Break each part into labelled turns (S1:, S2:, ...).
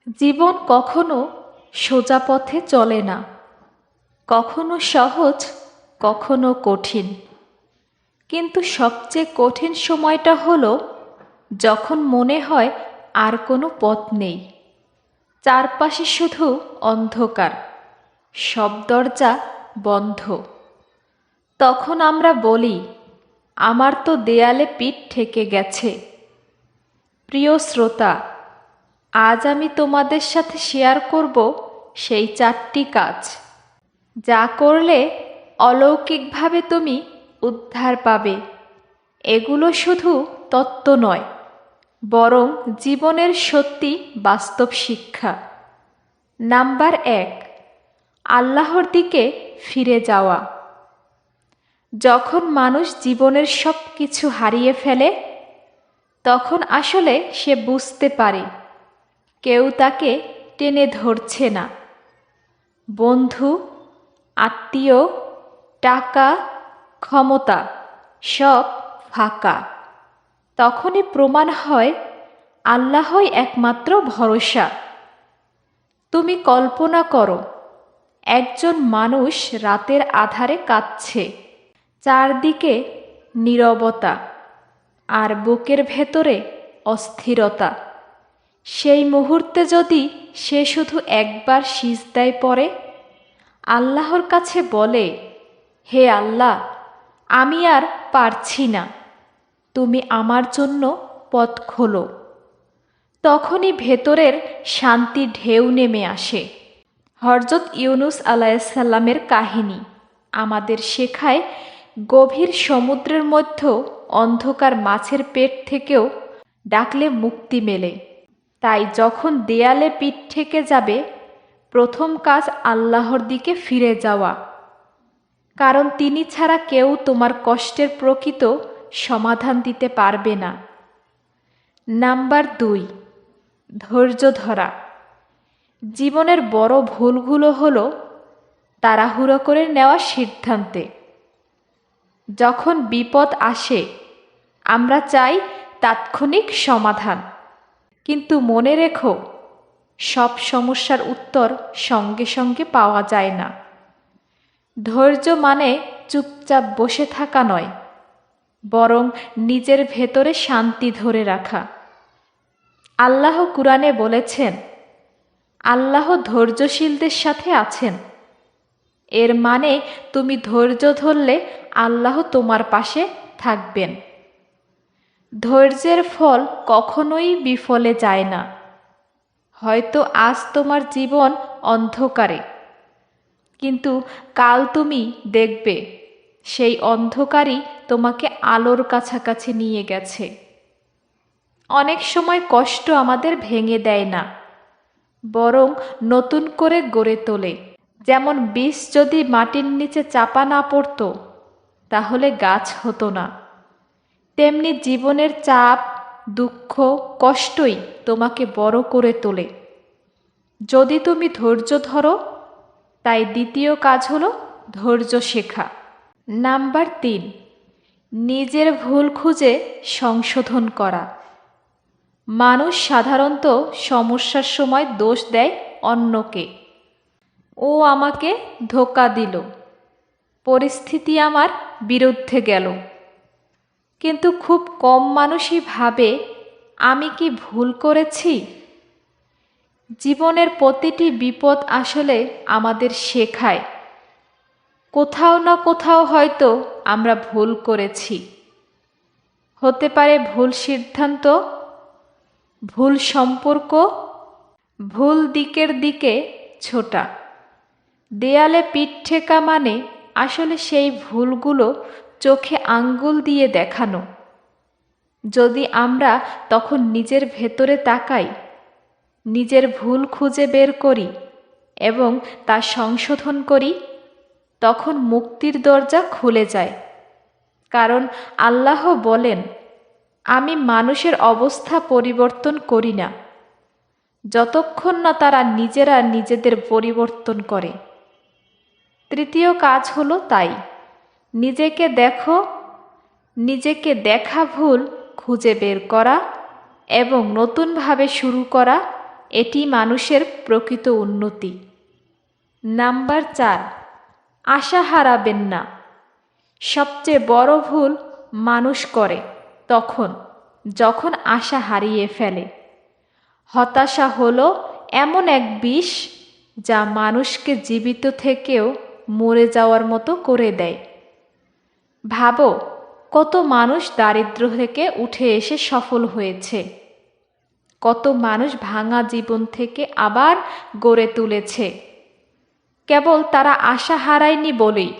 S1: জীবন কখনো সোজা পথে চলে না, কখনো সহজ, কখনো কঠিন। কিন্তু সবচেয়ে কঠিন সময়টা হলো যখন মনে হয় আর কোনো পথ নেই, চারপাশে শুধু অন্ধকার, সব দরজা বন্ধ। তখন আমরা বলি, আমার তো দেয়ালে পিঠ ঠেকে গেছে। প্রিয় শ্রোতা, আজ আমি তোমাদের সাথে শেয়ার করব সেই 4টি কাজ, যা করলে অলৌকিকভাবে তুমি উদ্ধার পাবে। এগুলো শুধু তত্ত্ব নয়, বরং জীবনের সত্যি বাস্তব শিক্ষা। নাম্বার 1, আল্লাহর দিকে ফিরে যাওয়া। যখন মানুষ জীবনের সব কিছু হারিয়ে ফেলে, তখন আসলে সে বুঝতে পারে কেউ তাকে টেনে ধরছে না। বন্ধু, আত্মীয়, টাকা, ক্ষমতা সব ফাঁকা। তখনই প্রমাণ হয় আল্লাহই একমাত্র ভরসা। তুমি কল্পনা করো, একজন মানুষ রাতের আঁধারে কাঁদছে, চারদিকে নীরবতা, আর বুকের ভেতরে অস্থিরতা। সেই মুহূর্তে যদি সে শুধু একবার সিজদায় পড়ে, আল্লাহর কাছে বলে, হে আল্লাহ, আমি আর পারছি না, তুমি আমার জন্য পথ খোলো, তখনই ভেতরের শান্তি ঢেউ নেমে আসে। হযরত ইউনুস আলাইহিসসালামের কাহিনী আমাদের শেখায়, গভীর সমুদ্রের মধ্যেও অন্ধকার মাছের পেট থেকেও ডাকলে মুক্তি মেলে। তাই যখন দেয়ালে পিঠ ঠেকে যাবে, প্রথম কাজ আল্লাহর দিকে ফিরে যাওয়া, কারণ তিনি ছাড়া কেউ তোমার কষ্টের প্রকৃত সমাধান দিতে পারবে না। নাম্বার 2, ধৈর্য ধরা। জীবনের বড় ভুলগুলো হলো তাড়াহুড়ো করে নেওয়া সিদ্ধান্তে। যখন বিপদ আসে, আমরা চাই তাৎক্ষণিক সমাধান, কিন্তু মনে রেখো, সব সমস্যার উত্তর সঙ্গে সঙ্গে পাওয়া যায় না। ধৈর্য মানে চুপচাপ বসে থাকা নয়, বরং নিজের ভেতরে শান্তি ধরে রাখা। আল্লাহ কুরআনে বলেছেন, আল্লাহ ধৈর্যশীলদের সাথে আছেন। এর মানে তুমি ধৈর্য ধরলে আল্লাহ তোমার পাশে থাকবেন। ধৈর্যের ফল কখনোই বিফলে যায় না। হয়তো আজ তোমার জীবন অন্ধকারে, কিন্তু কাল তুমি দেখবে সেই অন্ধকারই তোমাকে আলোর কাছাকাছি নিয়ে গেছে। অনেক সময় কষ্ট আমাদের ভেঙে দেয় না, বরং নতুন করে গড়ে তোলে। যেমন বীজ যদি মাটির নিচে চাপা না পড়তো, তাহলে গাছ হতো না। তেমনি জীবনের চাপ, দুঃখ, কষ্টই তোমাকে বড় করে তোলে, যদি তুমি ধৈর্য ধরো। তাই দ্বিতীয় কাজ হলো ধৈর্য শেখা। নাম্বার 3, নিজের ভুল খুঁজে সংশোধন করা। মানুষ সাধারণত সমস্যার সময় দোষ দেয় অন্যকে। ও আমাকে ধোঁকা দিল, পরিস্থিতি আমার বিরুদ্ধে গেল। কিন্তু খুব কম মানুষই ভাবে, আমি কি ভুল করেছি? জীবনের প্রতিটি বিপদ আসলে আমাদের শেখায়, কোথাও না কোথাও হয়তো আমরা ভুল করেছি। হতে পারে ভুল সিদ্ধান্ত, ভুল সম্পর্ক, ভুল দিকের দিকে ছোটা। দেয়ালে পিঠ ঠেকা মানে আসলে সেই ভুলগুলো চোখে আঙ্গুল দিয়ে দেখানো। যদি আমরা তখন নিজের ভেতরে তাকাই, নিজের ভুল খুঁজে বের করি এবং তা সংশোধন করি, তখন মুক্তির দরজা খুলে যায়। কারণ আল্লাহ বলেন, আমি মানুষের অবস্থা পরিবর্তন করি না, যতক্ষণ না তারা নিজেরা নিজেদের পরিবর্তন করে। তৃতীয় কাজ হলো তাই, নিজেকে দেখো, নিজেকে দেখা ভুল খুঁজে বের করা এবং নতুনভাবে শুরু করা এটি মানুষের প্রকৃত উন্নতি। নাম্বার 4, আশা হারাবেন না। সবচেয়ে বড় ভুল মানুষ করে যখন আশা হারিয়ে ফেলে। হতাশা হলো এমন এক বিষ যা মানুষকে জীবিত থেকেও মরে যাওয়ার মতো করে দেয়। ভাবো, কত মানুষ দারিদ্র্য থেকে উঠে এসে সফল হয়েছে, কত মানুষ ভাঙা জীবন থেকে আবার গড়ে তুলেছে, কেবল তারা আশা হারায়নি বলেই।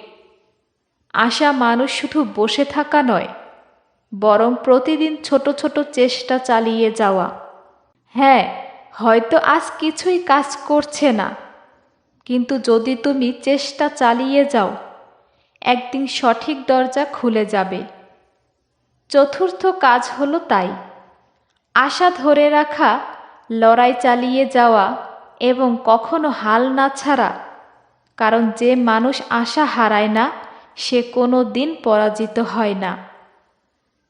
S1: আশা মানুষ শুধু বসে থাকা নয়, বরং প্রতিদিন ছোট ছোট চেষ্টা চালিয়ে যাওয়া। হ্যাঁ, হয়তো আজ কিছুই কাজ করছে না, কিন্তু যদি তুমি চেষ্টা চালিয়ে যাও, একদিন সঠিক দরজা খুলে যাবে। চতুর্থ কাজ হলো তাই, আশা ধরে রাখা, লড়াই চালিয়ে যাওয়া এবং কখনো হাল না ছাড়া। কারণ যে মানুষ আশা হারায় না, সে কোনো দিন পরাজিত হয় না।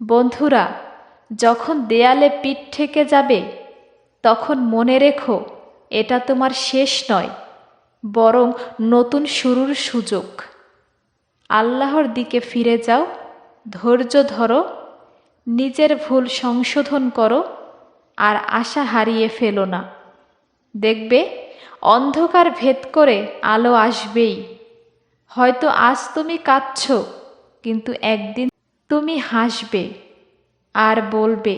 S1: বন্ধুরা, যখন দেয়ালে পিঠ ঠেকে যাবে, তখন মনে রেখো, এটা তোমার শেষ নয়, বরং নতুন শুরুর সুযোগ। আল্লাহর দিকে ফিরে যাও, ধৈর্য ধরো, নিজের ভুল সংশোধন করো, আর আশা হারিয়ে ফেলো না। দেখবে, অন্ধকার ভেদ করে আলো আসবেই। হয়তো আজ তুমি কাঁদছো, কিন্তু একদিন তুমি হাসবে আর বলবে,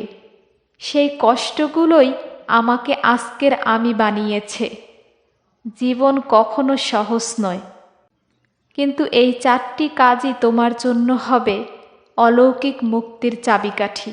S1: সেই কষ্টগুলোই আমাকে আজকের আমি বানিয়েছে। জীবন কখনো সহজ নয়, কিন্তু এই 4টি কাজই তোমার জন্য হবে অলৌকিক মুক্তির চাবিকাঠি।